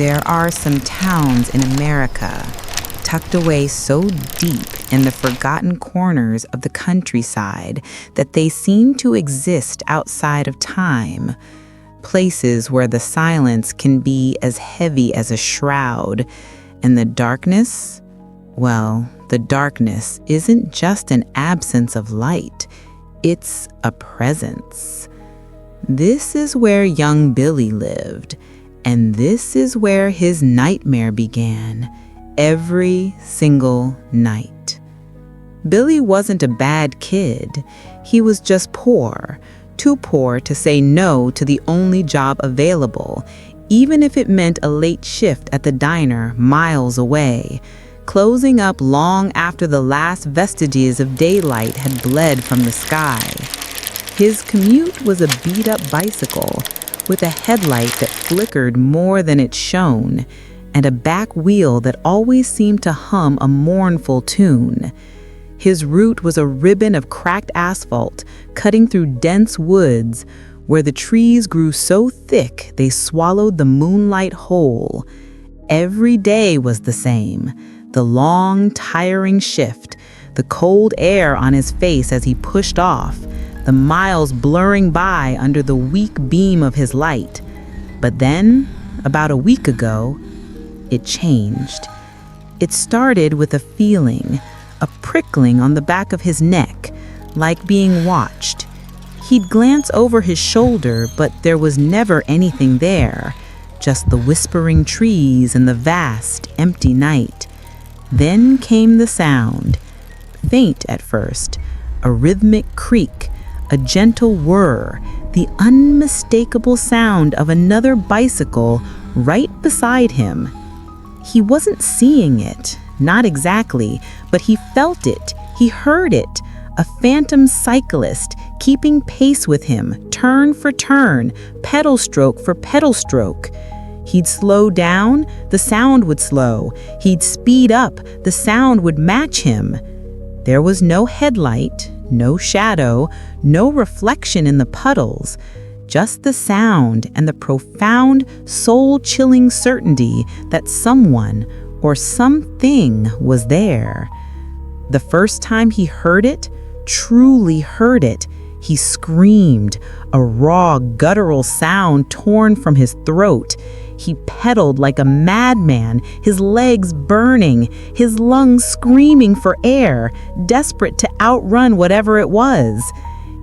There are some towns in America tucked away so deep in the forgotten corners of the countryside that they seem to exist outside of time. Places where the silence can be as heavy as a shroud, and the darkness, well, the darkness isn't just an absence of light, it's a presence. This is where young Billy lived, and this is where his nightmare began, every single night. Billy wasn't a bad kid. He was just poor, too poor to say no to the only job available, even if it meant a late shift at the diner miles away, closing up long after the last vestiges of daylight had bled from the sky. His commute was a beat-up bicycle with a headlight that flickered more than it shone, and a back wheel that always seemed to hum a mournful tune. His route was a ribbon of cracked asphalt cutting through dense woods where the trees grew so thick they swallowed the moonlight whole. Every day was the same, the long, tiring shift, the cold air on his face as he pushed off, the miles blurring by under the weak beam of his light. But then, about a week ago, it changed. It started with a feeling, a prickling on the back of his neck, like being watched. He'd glance over his shoulder, but there was never anything there, just the whispering trees and the vast, empty night. Then came the sound, faint at first, a rhythmic creak, a gentle whir, the unmistakable sound of another bicycle right beside him. He wasn't seeing it, not exactly, but he felt it, he heard it, a phantom cyclist keeping pace with him, turn for turn, pedal stroke for pedal stroke. He'd slow down, the sound would slow. He'd speed up, the sound would match him. There was no headlight, no shadow, no reflection in the puddles, just the sound and the profound, soul-chilling certainty that someone or something was there. The first time he heard it, truly heard it, he screamed, a raw, guttural sound torn from his throat. He pedaled like a madman, his legs burning, his lungs screaming for air, desperate to outrun whatever it was.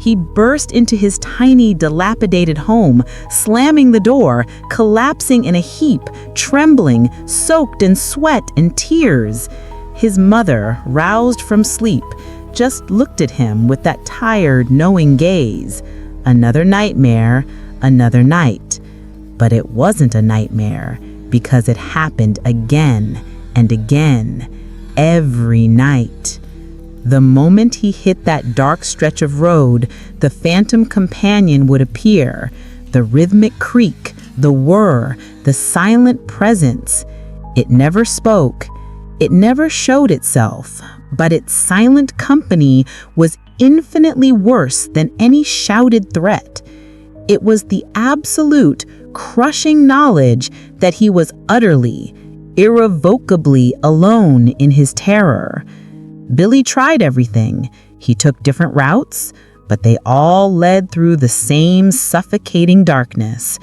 He burst into his tiny, dilapidated home, slamming the door, collapsing in a heap, trembling, soaked in sweat and tears. His mother, roused from sleep, just looked at him with that tired, knowing gaze. Another nightmare, another night. But it wasn't a nightmare, because it happened again and again, every night. The moment he hit that dark stretch of road, the phantom companion would appear, the rhythmic creak, the whir, the silent presence. It never spoke, it never showed itself, but its silent company was infinitely worse than any shouted threat. It was the absolute, crushing knowledge that he was utterly, irrevocably alone in his terror. Billy tried everything. He took different routes, but they all led through the same suffocating darkness.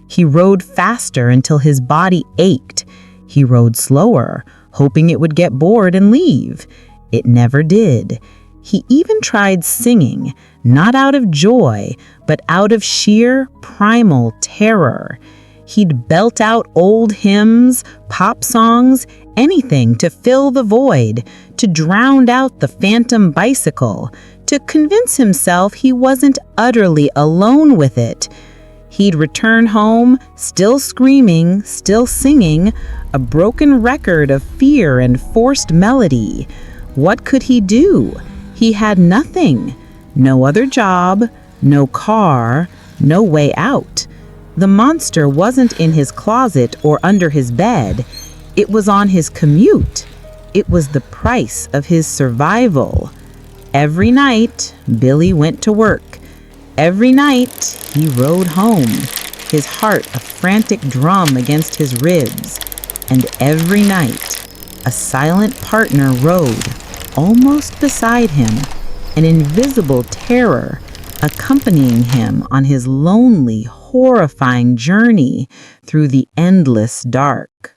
He rode faster until his body ached. He rode slower, hoping it would get bored and leave. It never did. He even tried singing, not out of joy, but out of sheer primal terror. He'd belt out old hymns, pop songs, anything to fill the void, to drown out the phantom bicycle, to convince himself he wasn't utterly alone with it. He'd return home, still screaming, still singing, a broken record of fear and forced melody. What could he do? He had nothing. No other job, no car, no way out. The monster wasn't in his closet or under his bed. It was on his commute. It was the price of his survival. Every night, Billy went to work. Every night, he rode home. his heart a frantic drum against his ribs, and every night a silent partner rode, almost beside him, an invisible terror accompanying him on his lonely, horrifying journey through the endless dark.